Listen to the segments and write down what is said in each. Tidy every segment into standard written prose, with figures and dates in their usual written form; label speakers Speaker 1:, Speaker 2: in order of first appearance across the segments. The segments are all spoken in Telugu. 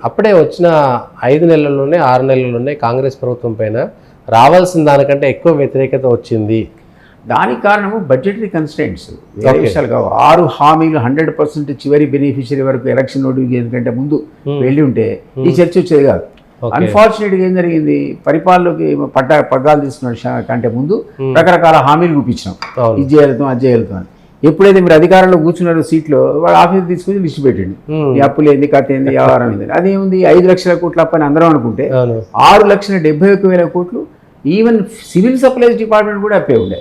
Speaker 1: అప్పుడే వచ్చిన 5 నెలల్లోనే 6 నెలల్లోనే కాంగ్రెస్ ప్రభుత్వం పైన రావాల్సిన దానికంటే ఎక్కువ వ్యతిరేకత వచ్చింది.
Speaker 2: దానికి కారణము బడ్జెటరీ కన్స్టెంట్స్. వేరే విషయాలు కావు. 6 హామీలు 100% చివరి బెనిఫిషియరీ వరకు ఎలక్షన్ నోటిఫికేషన్ కంటే ముందు వెళ్ళి ఉంటే ఈ చర్చ వచ్చేది కాదు. అన్ఫార్చునేట్గా ఏం జరిగింది, పరిపాలనలోకి పగ్గాలు తీసుకున్న కంటే ముందు రకరకాల హామీలు చూపించినాం, ఇది చేయగలుగుతాం అది చేయగలుగుతాం అని. ఎప్పుడైతే మీరు అధికారంలో కూర్చున్నారో సీట్లో వాడు ఆఫీస్ తీసుకుని లిస్ట్ పెట్టండి, ఈ అప్పులు ఏంది కథ ఏంది వ్యవహారం ఏంది. అదేముంది 5 లక్షల కోట్ల అప్పు అని అందరం అనుకుంటే 6,71,000 కోట్లు ఈవెన్ సివిల్ సప్లైస్ డిపార్ట్మెంట్ కూడా అప్పే ఉండే.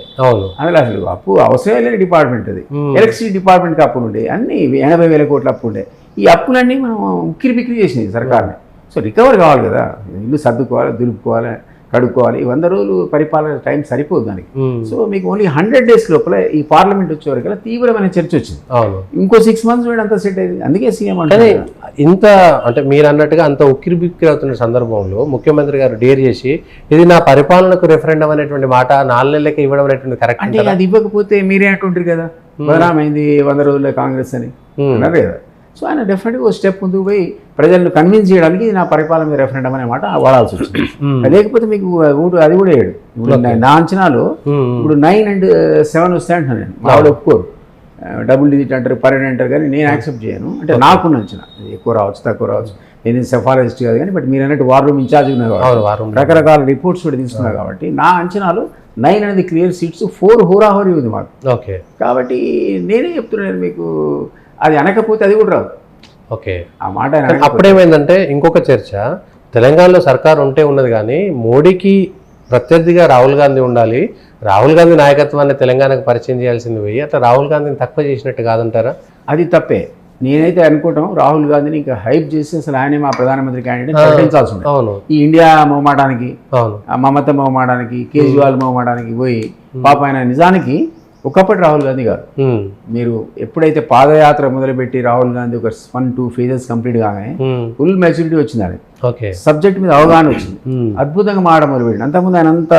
Speaker 2: అందులో అసలు అప్పు అవసరం లేని డిపార్ట్మెంట్ అది. ఎలక్ట్రిసిటీ డిపార్ట్మెంట్కి అప్పులు ఉండే, అన్ని 80,000 కోట్ల అప్పు ఉండే. ఈ అప్పులన్నీ మనం ఉక్కిరి బిక్కిరి చేసినాయి సర్కార్ని. సో రికవర్ కావాలి కదా, ఇల్లు సర్దుకోవాలి, దులుపుకోవాలి, కడుక్కోవాలి. 100 రోజులు పరిపాలన టైం సరిపోదు దానికి. సో మీకు ఓన్లీ 100 days లోపల ఈ పార్లమెంట్ వచ్చే వరకు తీవ్రమైన చర్చ వచ్చింది. ఇంకో 6 months అంతా సెట్ అయింది. అందుకే సీఎం అంటే
Speaker 1: ఇంత అంటే మీరు అన్నట్టుగా అంత ఉక్కిరి బిక్కిరి అవుతున్న సందర్భంలో ముఖ్యమంత్రి గారు డేర్ చేసి ఇది నా పరిపాలనకు రెఫరెండం అనేటువంటి మాట 4 నెలలకి ఇవ్వడం అనేటువంటి కరెక్ట్
Speaker 2: అంటే అది ఇవ్వకపోతే మీరే అంటుంటారు కదా బదనామైంది 100 రోజుల్లో కాంగ్రెస్ అని అన్నారు కదా. సో ఆయన డెఫినెట్గా ఒక స్టెప్ ముందుకు పోయి ప్రజలను కన్విన్స్ చేయడానికి నా పరిపాలన మీద రెఫరెండం అనే మాట వాడాల్సి వచ్చింది. లేకపోతే మీకు ఓటు అది కూడా వేయడు. ఇప్పుడు నా అంచనాలు ఇప్పుడు 9 and 7 వస్తాయి అంటున్నాను నేను. మా వాళ్ళు ఒప్పుకోరు, డబుల్ డిజిట్ అంటారు, పర్యటన అంటారు, కానీ నేను యాక్సెప్ట్ చేయను. అంటే నాకున్న అంచనా ఎక్కువ రావచ్చు తక్కువ రావచ్చు, నేను సెఫాలజిస్ట్ కాదు. కానీ బట్ మీరు అన్నట్టు వార్ రూమ్ ఇన్ఛార్జ్ ఉన్నారు కాబట్టి రకరకాల రిపోర్ట్స్ కూడా తీసుకున్నారు కాబట్టి నా అంచనాలు 9 అనేది క్లియర్ సీట్స్, 4 హోరాహోరీ ఉంది మాకు.
Speaker 1: ఓకే,
Speaker 2: కాబట్టి నేనే చెప్తున్నాను మీకు, అది అనకపోతే అది కూడా రాదు.
Speaker 1: ఓకే,
Speaker 2: ఆ మాట
Speaker 1: అప్పుడేమైందంటే ఇంకొక చర్చ, తెలంగాణలో సర్కార్ ఉంటే ఉన్నది కానీ మోడీకి ప్రత్యర్థిగా రాహుల్ గాంధీ ఉండాలి, రాహుల్ గాంధీ నాయకత్వాన్ని తెలంగాణకు పరిచయం చేయాల్సింది పోయి అట్లా రాహుల్ గాంధీని తక్కువ చేసినట్టు కాదంటారా?
Speaker 2: అది తప్పే. నేనైతే అనుకోవటం రాహుల్ గాంధీని ఇంకా హైప్ చేసి అసలు ఆయనే మా ప్రధానమంత్రి క్యాండిడేట్ ప్రకటించాల్సి ఉంది.
Speaker 1: అవును,
Speaker 2: ఈ ఇండియా మోమాటానికి, మమత మోమాటానికి, కేజ్రీవాల్ మోమాటానికి పోయి పాప ఆయన నిజానికి ఒకప్పటి రాహుల్ గాంధీ గారు. మీరు ఎప్పుడైతే పాదయాత్ర మొదలుపెట్టి రాహుల్ గాంధీ ఒక 1-2 phases కంప్లీట్ కాగానే ఫుల్ మెచ్యూరిటీ వచ్చింది, ఆయన సబ్జెక్ట్ మీద అవగాహన వచ్చింది, అద్భుతంగా మాడడం మొదలుపెట్టింది. అంతకుముందు ఆయన అంత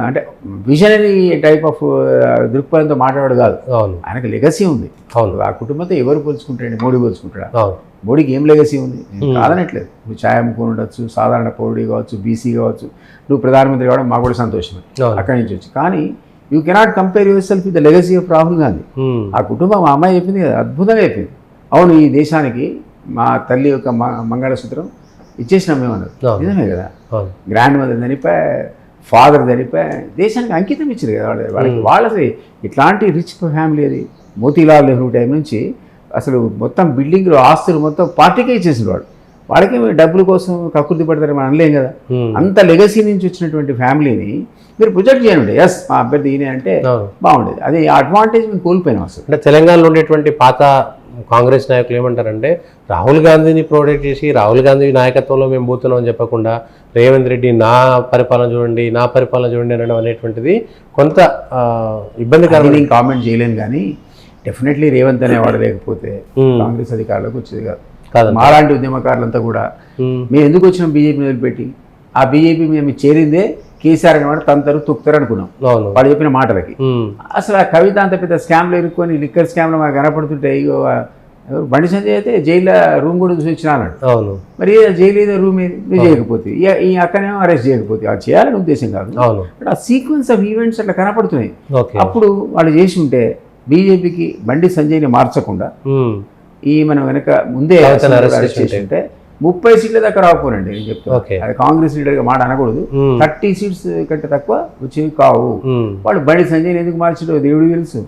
Speaker 2: అంటే విజనరీ టైప్ ఆఫ్ దృక్పథంతో మాట్లాడాడు కాదు, ఆయనకు లెగసీ ఉంది. ఆ కుటుంబంతో ఎవరు పోల్చుకుంటాడండి? మోడీ పోల్చుకుంటాడా? మోడీకి ఏం లెగసీ ఉంది? కాదనట్లేదు. నువ్వు ఛాయ్ అమ్ముకొని ఉండొచ్చు, సాధారణ పౌరుడి కావచ్చు, బీసీ కావచ్చు, నువ్వు ప్రధానమంత్రి కావడం మాకు కూడా సంతోషమే అక్కడి నుంచి వచ్చి. కానీ you cannot compare your self with the legacy of Rahul Gandhi. ఆ కుటుంబం మా అమ్మాయి చెప్పింది కదా, అద్భుతంగా చెప్పింది. అవును, ఈ దేశానికి మా తల్లి యొక్క మంగళసూత్రం ఇచ్చేసినాం మేమన్నారు. నిజమే కదా, గ్రాండ్ మదర్ చనిపోయి, ఫాదర్ చనిపోయి, దేశానికి అంకితం ఇచ్చారు కదా వాళ్ళకి. వాళ్ళది ఇట్లాంటి రిచ్ ఫ్యామిలీ అది. మోతీలాల్ నెహ్రూ టైం నుంచి అసలు మొత్తం బిల్డింగ్లు ఆస్తులు మొత్తం పార్టీకే ఇచ్చేసిన వాడు. వాళ్ళకి డబ్బుల కోసం కకృతి పడతారని మనం అనలేం కదా. అంత లెగసీ నుంచి వచ్చినటువంటి ఫ్యామిలీని మీరు ప్రొజెక్ట్ చేయండి. ఎస్ మా అభ్యర్థి ఈయన అంటే బాగుండేది. అది అడ్వాంటేజ్ మేము కోల్పోయినాం అసలు.
Speaker 1: అంటే తెలంగాణలో ఉండేటువంటి పాత కాంగ్రెస్ నాయకులు ఏమంటారంటే రాహుల్ గాంధీని ప్రొటెక్ట్ చేసి రాహుల్ గాంధీ నాయకత్వంలో మేము పోతున్నాం అని చెప్పకుండా రేవంత్ రెడ్డి నా పరిపాలన చూడండి, నా పరిపాలన చూడండి అనడం అనేటువంటిది కొంత ఇబ్బందికరం.
Speaker 2: నేను కామెంట్ చేయలేను, కానీ డెఫినెట్లీ రేవంత్ అనేవాడు లేకపోతే కాంగ్రెస్ అధికారులకు వచ్చేది కాదు. మాలాంటి ఉద్యమకారులంతా కూడా మేము ఎందుకు వచ్చినాం బీజేపీ వదిలిపెట్టి? ఆ బీజేపీ మేము చేరిందే కేసీఆర్ అనేవాడు తంతరు తొక్కుతారు అనుకున్నాం వాళ్ళు చెప్పిన మాటలకి. అసలు ఆ కవిత అంత పెద్ద స్కామ్లో ఇరుక్కొని లిక్కర్ స్కామ్లో మాకు కనపడుతుంటే బండి సంజయ్ అయితే జైల్లో రూమ్ కూడా చూసి వచ్చినా అన్నాడు. మరి జైలు ఏదో రూమ్ ఏది నువ్వు చేయకపోతే, ఈ అక్కనేమో అరెస్ట్ చేయకపోతే, అది చేయాలని ఉద్దేశం కాదు. బట్ ఆ సీక్వెన్స్ ఆఫ్ ఈవెంట్స్ అట్లా కనపడుతున్నాయి. అప్పుడు వాళ్ళు చేసి ఉంటే బీజేపీకి బండి సంజయ్ని మార్చకుండా ఈ మనం వెనక ముందే అరెస్ట్ చేసి ఉంటే 30 సీట్ల దాకా రాకపోనండి. నేను చెప్తాను, అది కాంగ్రెస్ లీడర్గా మాట అనకూడదు. 30 seats కంటే తక్కువ వచ్చేవి కావు. వాళ్ళు బండి సంజయ్ని ఎందుకు మార్చడో దేవుడికి తెలుసు.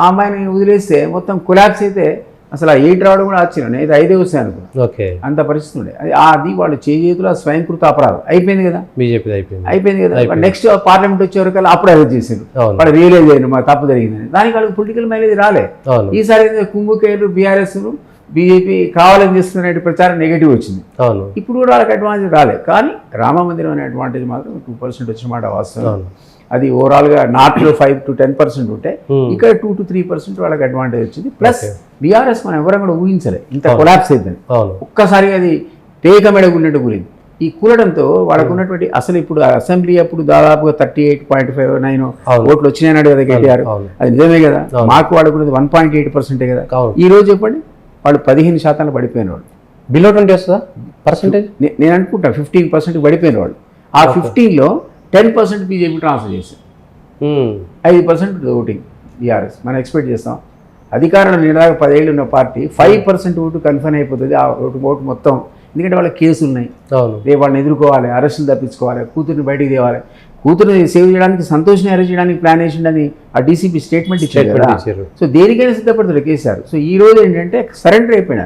Speaker 2: ఆ అమ్మాయిని వదిలేస్తే మొత్తం కొలాప్స్ అయితే అసలు ఆ 8 రావడం కూడా ఆశ్చర్యం. అయితే 5 వస్తాయి అనుకున్నాను, అంత పరిస్థితి ఉండే. అది వాళ్ళు చేతుల స్వయంకృత అపరాధం అయిపోయింది కదా, బీజేపీ అయిపోయింది కదా. నెక్స్ట్ పార్లమెంట్ వచ్చే వరకు అప్పుడు అరెస్ట్ చేశారు. వాళ్ళు రియలైజ్ అయ్యారు మా తప్పు జరిగిందని. దానికి వాళ్ళకి పొలిటికల్ మైలేజ్ రాలే. ఈసారి కుంభకేరు బీఆర్ఎస్ బీజేపీ కావాలని చేస్తున్న ప్రచారం నెగిటివ్ వచ్చింది. ఇప్పుడు కూడా వాళ్ళకి అడ్వాంటేజ్ రాలేదు. కానీ రామ మందిరం అనే అడ్వాంటేజ్ మాత్రం 2% వచ్చిన మాట వాస్తవం. అది ఓవరాల్గా నార్త్లో 5 to 10% ఉంటే ఇక్కడ 2 to 3% వాళ్ళకి అడ్వాంటేజ్ వచ్చింది. ప్లస్ బీఆర్ఎస్ మనం ఎవరం కూడా ఊహించలే ఇంత కొలాప్స్ అవుతుంది. ఒక్కసారి అది టేక మెడగున్నట్టు గురించి ఈ కూలడంతో వాళ్ళకు ఉన్నటువంటి అసలు ఇప్పుడు అసెంబ్లీ అప్పుడు దాదాపుగా 38.59 ఓట్లు వచ్చినాయన్నాడు కదా కేటీఆర్. అది నిజమే కదా. మాకు వాడుకున్నది 1.8% కదా. ఈ రోజు చెప్పండి, వాళ్ళు 15% పడిపోయిన వాళ్ళు.
Speaker 1: బిలో 20 వస్తుందా పర్సెంటేజ్?
Speaker 2: నేను అనుకుంటా 15% పడిపోయిన వాళ్ళు. ఆ 15లో 10% బీజేపీ ట్రాన్స్ఫర్ చేశారు. 5% ఓటింగ్ బీఆర్ఎస్. మనం ఎక్స్పెక్ట్ చేస్తాం అధికారంలో నిలదాకా 10 ఏళ్ళు ఉన్న పార్టీ 5% ఓటు కన్ఫర్మ్ అయిపోతుంది. ఆ ఓటు మొత్తం, ఎందుకంటే వాళ్ళ కేసులు ఉన్నాయి, రేపు వాళ్ళని ఎదుర్కోవాలి, అరెస్టులు తప్పించుకోవాలి, కూతుర్ని బయటికి తేవాలి. కూతుర్ని సేవ్ చేయడానికి, సంతోష్ని అరెస్ట్ చేయడానికి ప్లాన్ వేసిండని ఆ డీసీపీ స్టేట్మెంట్ ఇచ్చారు కదా. సో దేనికైనా సిద్ధపడతారు కేసీఆర్. సో ఈ రోజు ఏంటంటే సరెండర్ అయిపోయినారు.